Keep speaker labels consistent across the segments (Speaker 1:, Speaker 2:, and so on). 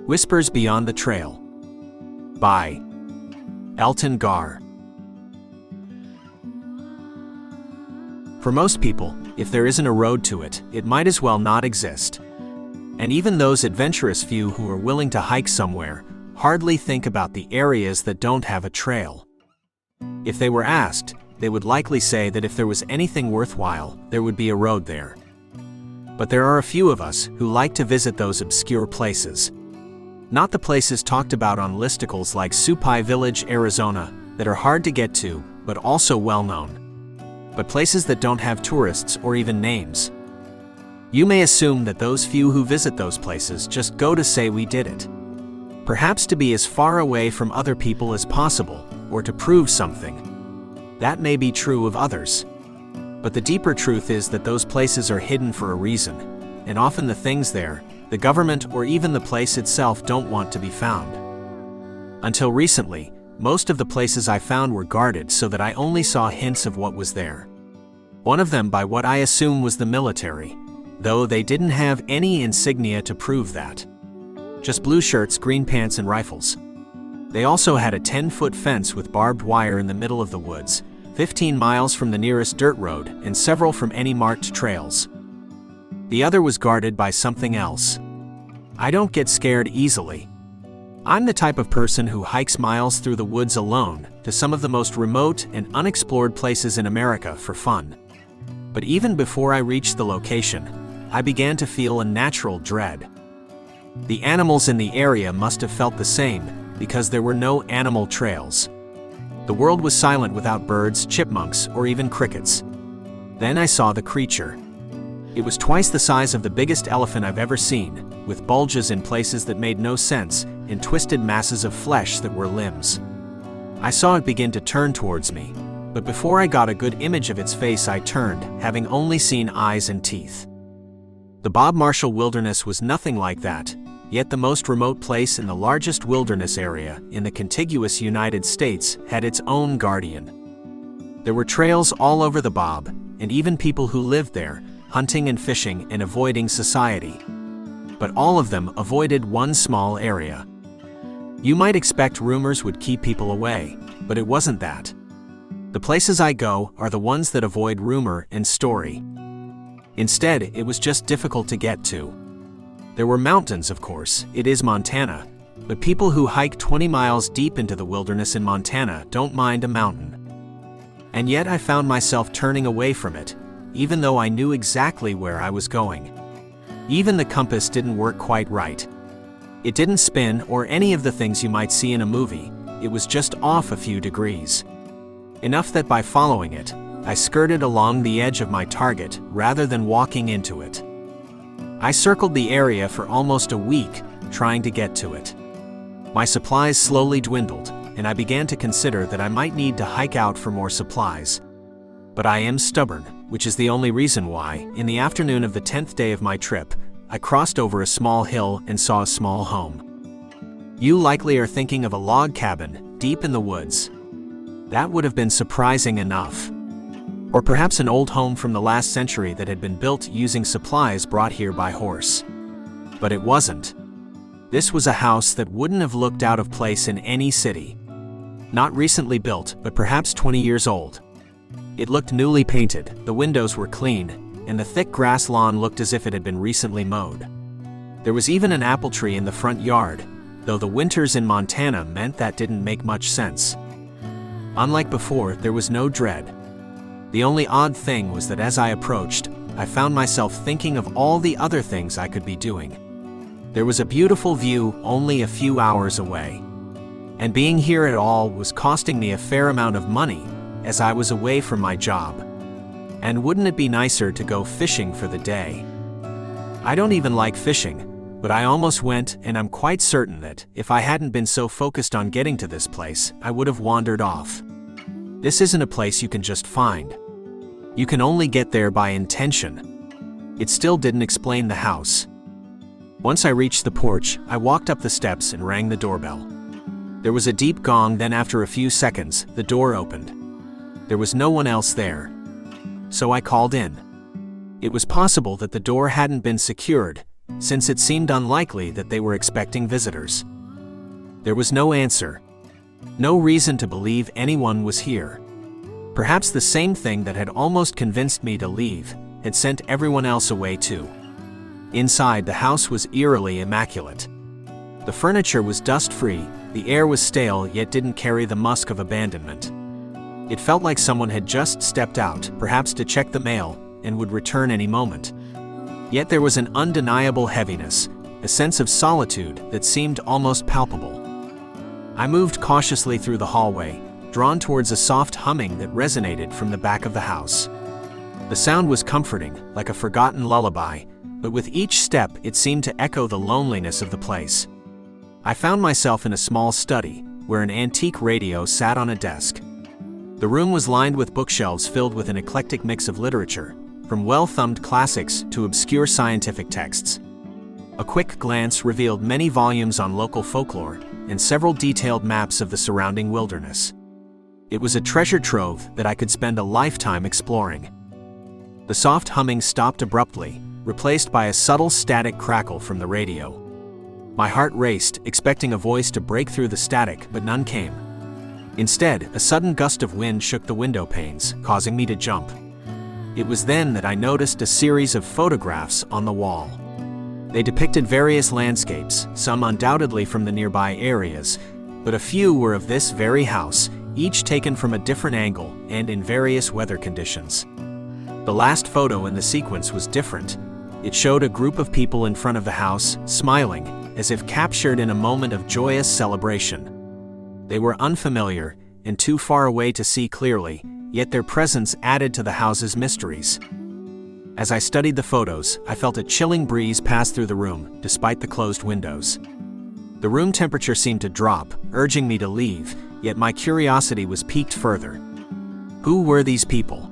Speaker 1: Whispers Beyond the Trail by Elton Gar. For most people, if there isn't a road to it, it might as well not exist. And even those adventurous few who are willing to hike somewhere hardly think about the areas that don't have a trail. If they were asked, they would likely say that if there was anything worthwhile, there would be a road there. But there are a few of us who like to visit those obscure places. Not the places talked about on listicles like Sci-Fi Village, Arizona, that are hard to get to, but also well-known. But places that don't have tourists or even names. You may assume that those few who visit those places just go to say we did it. Perhaps to be as far away from other people as possible, or to prove something. That may be true of others. But the deeper truth is that those places are hidden for a reason, and often the things there, the government or even the place itself don't want to be found. Until recently, most of the places I found were guarded so that I only saw hints of what was there. One of them by what I assume was the military, though they didn't have any insignia to prove that. Just blue shirts, green pants, and rifles. They also had a 10-foot fence with barbed wire in the middle of the woods, 15 miles from the nearest dirt road and several from any marked trails. The other was guarded by something else. I don't get scared easily. I'm the type of person who hikes miles through the woods alone to some of the most remote and unexplored places in America for fun. But even before I reached the location, I began to feel a natural dread. The animals in the area must have felt the same because there were no animal trails. The world was silent without birds, chipmunks, or even crickets. Then I saw the creature. It was twice the size of the biggest elephant I've ever seen, with bulges in places that made no sense and twisted masses of flesh that were limbs. I saw it begin to turn towards me, but before I got a good image of its face I turned, having only seen eyes and teeth. The Bob Marshall Wilderness was nothing like that, yet the most remote place in the largest wilderness area in the contiguous United States had its own guardian. There were trails all over the Bob, and even people who lived there, hunting and fishing and avoiding society. But all of them avoided one small area. You might expect rumors would keep people away, but it wasn't that. The places I go are the ones that avoid rumor and story. Instead, it was just difficult to get to. There were mountains, of course, it is Montana, but people who hike 20 miles deep into the wilderness in Montana don't mind a mountain. And yet I found myself turning away from it, even though I knew exactly where I was going. Even the compass didn't work quite right. It didn't spin or any of the things you might see in a movie, it was just off a few degrees. Enough that by following it, I skirted along the edge of my target rather than walking into it. I circled the area for almost a week, trying to get to it. My supplies slowly dwindled, and I began to consider that I might need to hike out for more supplies. But I am stubborn, which is the only reason why, in the afternoon of the 10th day of my trip, I crossed over a small hill and saw a small home. You likely are thinking of a log cabin, deep in the woods. That would have been surprising enough. Or perhaps an old home from the last century that had been built using supplies brought here by horse. But it wasn't. This was a house that wouldn't have looked out of place in any city. Not recently built, but perhaps 20 years old. It looked newly painted, the windows were clean, and the thick grass lawn looked as if it had been recently mowed. There was even an apple tree in the front yard, though the winters in Montana meant that didn't make much sense. Unlike before, there was no dread. The only odd thing was that as I approached, I found myself thinking of all the other things I could be doing. There was a beautiful view only a few hours away. And being here at all was costing me a fair amount of money, as I was away from my job. And wouldn't it be nicer to go fishing for the day? I don't even like fishing, but I almost went, and I'm quite certain that, if I hadn't been so focused on getting to this place, I would have wandered off. This isn't a place you can just find. You can only get there by intention. It still didn't explain the house. Once I reached the porch, I walked up the steps and rang the doorbell. There was a deep gong, then after a few seconds, the door opened. There was no one else there. So I called in. It was possible that the door hadn't been secured, since it seemed unlikely that they were expecting visitors. There was no answer. No reason to believe anyone was here. Perhaps the same thing that had almost convinced me to leave had sent everyone else away too. Inside, the house was eerily immaculate. The furniture was dust-free, the air was stale yet didn't carry the musk of abandonment. It felt like someone had just stepped out, perhaps to check the mail, and would return any moment. Yet there was an undeniable heaviness, a sense of solitude that seemed almost palpable. I moved cautiously through the hallway, drawn towards a soft humming that resonated from the back of the house. The sound was comforting, like a forgotten lullaby, but with each step it seemed to echo the loneliness of the place. I found myself in a small study, where an antique radio sat on a desk. The room was lined with bookshelves filled with an eclectic mix of literature, from well-thumbed classics to obscure scientific texts. A quick glance revealed many volumes on local folklore and several detailed maps of the surrounding wilderness. It was a treasure trove that I could spend a lifetime exploring. The soft humming stopped abruptly, replaced by a subtle static crackle from the radio. My heart raced, expecting a voice to break through the static, but none came. Instead, a sudden gust of wind shook the window panes, causing me to jump. It was then that I noticed a series of photographs on the wall. They depicted various landscapes, some undoubtedly from the nearby areas, but a few were of this very house, each taken from a different angle and in various weather conditions. The last photo in the sequence was different. It showed a group of people in front of the house, smiling, as if captured in a moment of joyous celebration. They were unfamiliar and too far away to see clearly, yet their presence added to the house's mysteries. As I studied the photos, I felt a chilling breeze pass through the room, despite the closed windows. The room temperature seemed to drop, urging me to leave, yet my curiosity was piqued further. Who were these people?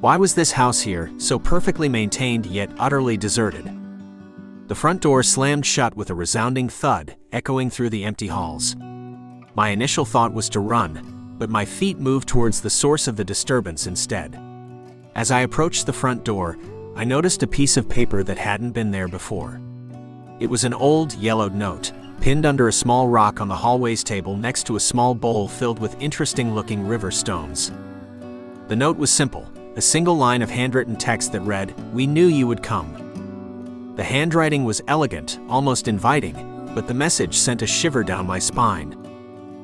Speaker 1: Why was this house here, so perfectly maintained yet utterly deserted? The front door slammed shut with a resounding thud, echoing through the empty halls. My initial thought was to run, but my feet moved towards the source of the disturbance instead. As I approached the front door, I noticed a piece of paper that hadn't been there before. It was an old, yellowed note, pinned under a small rock on the hallway's table next to a small bowl filled with interesting-looking river stones. The note was simple, a single line of handwritten text that read, "We knew you would come." The handwriting was elegant, almost inviting, but the message sent a shiver down my spine.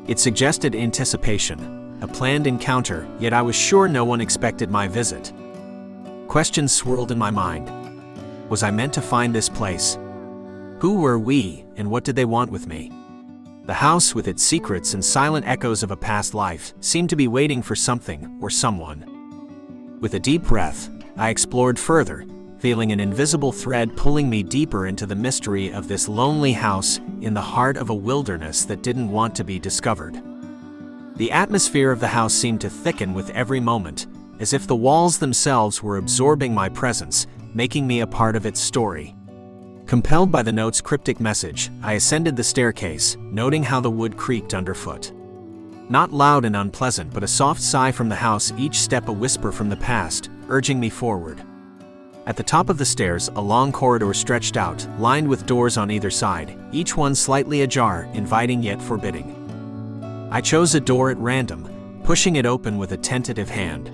Speaker 1: It suggested anticipation, a planned encounter, yet I was sure no one expected my visit. Questions swirled in my mind. Was I meant to find this place? Who were we, and what did they want with me? The house, with its secrets and silent echoes of a past life, seemed to be waiting for something or someone. With a deep breath, I explored further, feeling an invisible thread pulling me deeper into the mystery of this lonely house in the heart of a wilderness that didn't want to be discovered. The atmosphere of the house seemed to thicken with every moment, as if the walls themselves were absorbing my presence, making me a part of its story. Compelled by the note's cryptic message, I ascended the staircase, noting how the wood creaked underfoot. Not loud and unpleasant, but a soft sigh from the house, each step a whisper from the past, urging me forward. At the top of the stairs, a long corridor stretched out, lined with doors on either side, each one slightly ajar, inviting yet forbidding. I chose a door at random, pushing it open with a tentative hand.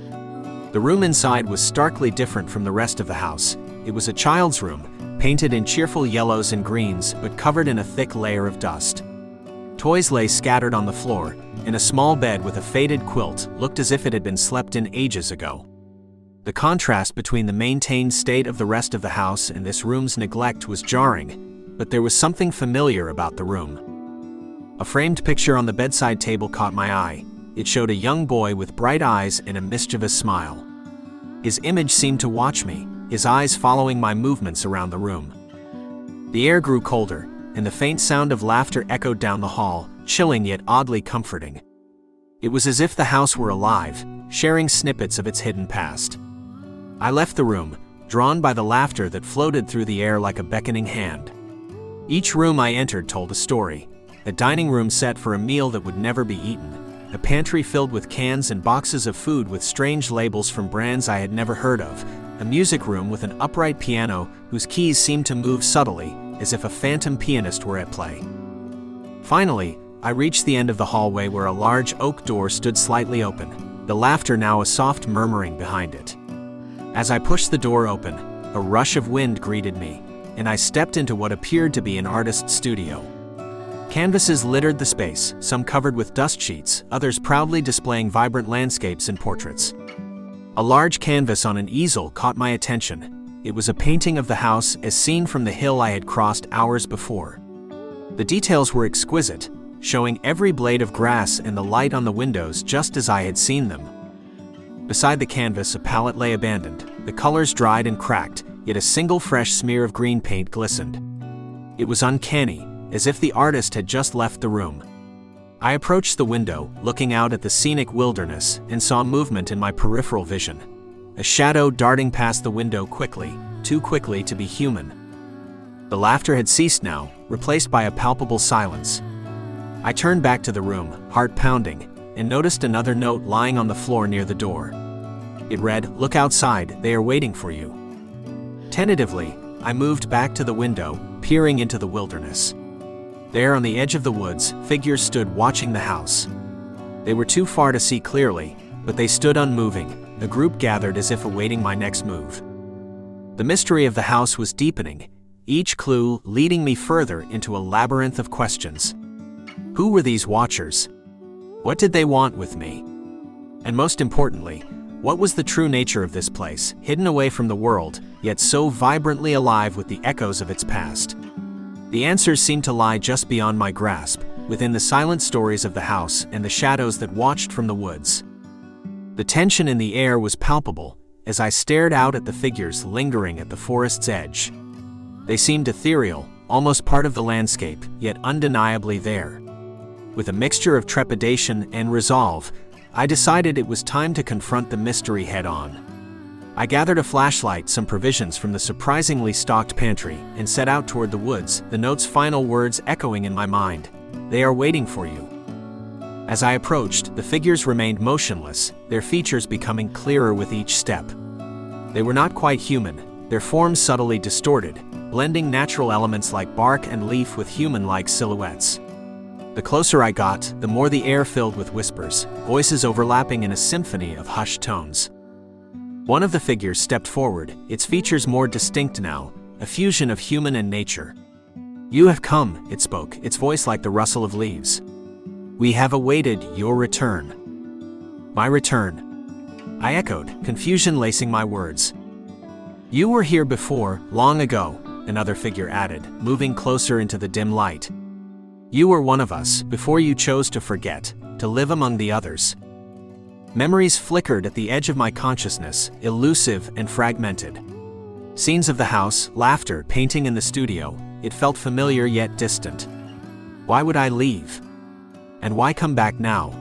Speaker 1: The room inside was starkly different from the rest of the house. It was a child's room, painted in cheerful yellows and greens, but covered in a thick layer of dust. Toys lay scattered on the floor, and a small bed with a faded quilt looked as if it had been slept in ages ago. The contrast between the maintained state of the rest of the house and this room's neglect was jarring, but there was something familiar about the room. A framed picture on the bedside table caught my eye. It showed a young boy with bright eyes and a mischievous smile. His image seemed to watch me, his eyes following my movements around the room. The air grew colder, and the faint sound of laughter echoed down the hall, chilling yet oddly comforting. It was as if the house were alive, sharing snippets of its hidden past. I left the room, drawn by the laughter that floated through the air like a beckoning hand. Each room I entered told a story. A dining room set for a meal that would never be eaten. A pantry filled with cans and boxes of food with strange labels from brands I had never heard of. a music room with an upright piano whose keys seemed to move subtly, as if a phantom pianist were at play. Finally, I reached the end of the hallway where a large oak door stood slightly open, the laughter now a soft murmuring behind it. As I pushed the door open, a rush of wind greeted me, and I stepped into what appeared to be an artist's studio. Canvases littered the space, some covered with dust sheets, others proudly displaying vibrant landscapes and portraits. A large canvas on an easel caught my attention. It was a painting of the house as seen from the hill I had crossed hours before. The details were exquisite, showing every blade of grass and the light on the windows just as I had seen them. Beside the canvas, a palette lay abandoned, the colors dried and cracked, yet a single fresh smear of green paint glistened. It was uncanny, as if the artist had just left the room. I approached the window, looking out at the scenic wilderness, and saw movement in my peripheral vision. A shadow darting past the window quickly, too quickly to be human. The laughter had ceased now, replaced by a palpable silence. I turned back to the room, heart pounding, and noticed another note lying on the floor near the door. It read, "Look outside, they are waiting for you." Tentatively, I moved back to the window, peering into the wilderness. There on the edge of the woods, figures stood watching the house. They were too far to see clearly, but they stood unmoving, a group gathered as if awaiting my next move. The mystery of the house was deepening, each clue leading me further into a labyrinth of questions. Who were these watchers? What did they want with me? And most importantly, what was the true nature of this place, hidden away from the world, yet so vibrantly alive with the echoes of its past? The answers seemed to lie just beyond my grasp, within the silent stories of the house and the shadows that watched from the woods. The tension in the air was palpable, as I stared out at the figures lingering at the forest's edge. They seemed ethereal, almost part of the landscape, yet undeniably there. With a mixture of trepidation and resolve, I decided it was time to confront the mystery head-on. I gathered a flashlight, some provisions from the surprisingly stocked pantry, and set out toward the woods, the note's final words echoing in my mind. "They are waiting for you." As I approached, the figures remained motionless, their features becoming clearer with each step. They were not quite human, their forms subtly distorted, blending natural elements like bark and leaf with human-like silhouettes. The closer I got, the more the air filled with whispers, voices overlapping in a symphony of hushed tones. One of the figures stepped forward, its features more distinct now, a fusion of human and nature. "You have come," it spoke, its voice like the rustle of leaves. "We have awaited your return." "My return?" I echoed, confusion lacing my words. "You were here before, long ago," another figure added, moving closer into the dim light. "You were one of us, before you chose to forget, to live among the others." Memories flickered at the edge of my consciousness, elusive and fragmented. Scenes of the house, laughter, painting in the studio, it felt familiar yet distant. Why would I leave? And why come back now?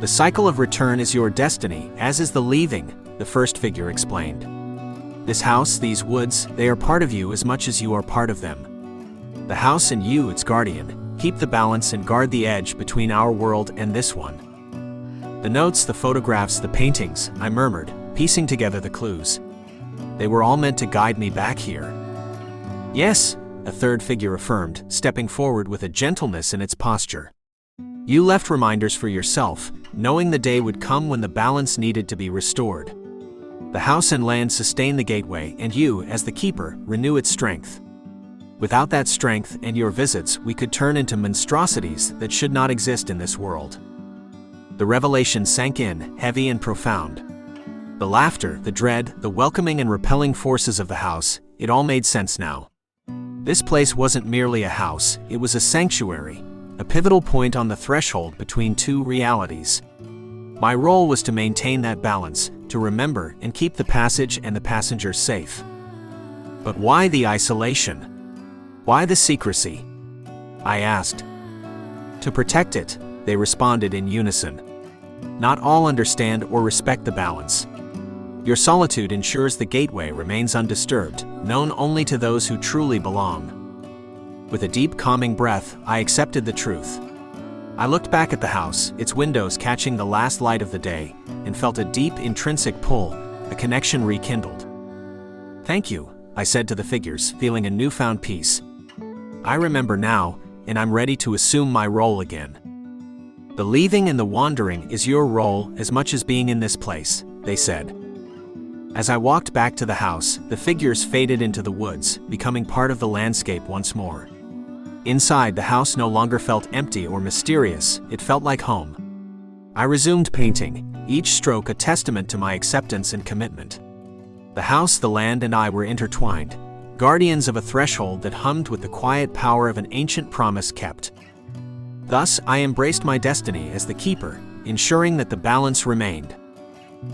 Speaker 1: "The cycle of return is your destiny, as is the leaving," the first figure explained. "This house, these woods, they are part of you as much as you are part of them. The house and you, its guardian, keep the balance and guard the edge between our world and this one." "The notes, the photographs, the paintings," I murmured, piecing together the clues. "They were all meant to guide me back here." "Yes," a third figure affirmed, stepping forward with a gentleness in its posture. "You left reminders for yourself, knowing the day would come when the balance needed to be restored. The house and land sustain the gateway, and you, as the keeper, renew its strength. Without that strength and your visits, we could turn into monstrosities that should not exist in this world." The revelation sank in, heavy and profound. The laughter, the dread, the welcoming and repelling forces of the house, it all made sense now. This place wasn't merely a house, it was a sanctuary, a pivotal point on the threshold between two realities. My role was to maintain that balance, to remember and keep the passage and the passengers safe. But why the isolation? Why the secrecy? I asked. "To protect it," they responded in unison. "Not all understand or respect the balance. Your solitude ensures the gateway remains undisturbed, known only to those who truly belong." With a deep, calming breath, I accepted the truth. I looked back at the house, its windows catching the last light of the day, and felt a deep, intrinsic pull, a connection rekindled. "Thank you," I said to the figures, feeling a newfound peace. "I remember now, and I'm ready to assume my role again." "The leaving and the wandering is your role as much as being in this place," they said. As I walked back to the house, the figures faded into the woods, becoming part of the landscape once more. Inside, the house no longer felt empty or mysterious, it felt like home. I resumed painting, each stroke a testament to my acceptance and commitment. The house, the land, and I were intertwined, guardians of a threshold that hummed with the quiet power of an ancient promise kept. Thus, I embraced my destiny as the keeper, ensuring that the balance remained.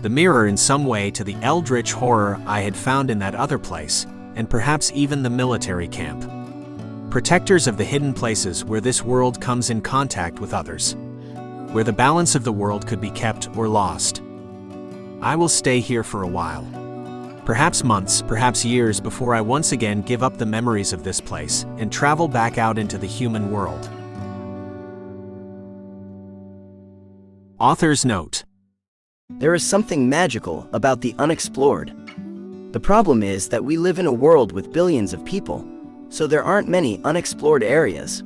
Speaker 1: The mirror in some way to the eldritch horror I had found in that other place, and perhaps even the military camp. Protectors of the hidden places where this world comes in contact with others. Where the balance of the world could be kept or lost. I will stay here for a while. Perhaps months, perhaps years before I once again give up the memories of this place and travel back out into the human world. Author's note.
Speaker 2: There is something magical about the unexplored. The problem is that we live in a world with billions of people, so there aren't many unexplored areas.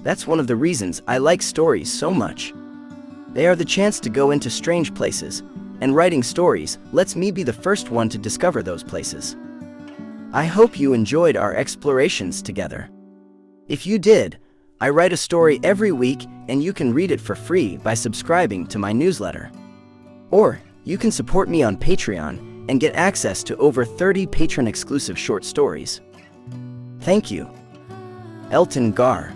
Speaker 2: That's one of the reasons I like stories so much. They are the chance to go into strange places, and writing stories lets me be the first one to discover those places. I hope you enjoyed our explorations together. If you did, I write a story every week and you can read it for free by subscribing to my newsletter. Or, you can support me on Patreon and get access to over 30 patron-exclusive short stories. Thank you. Elton Gar.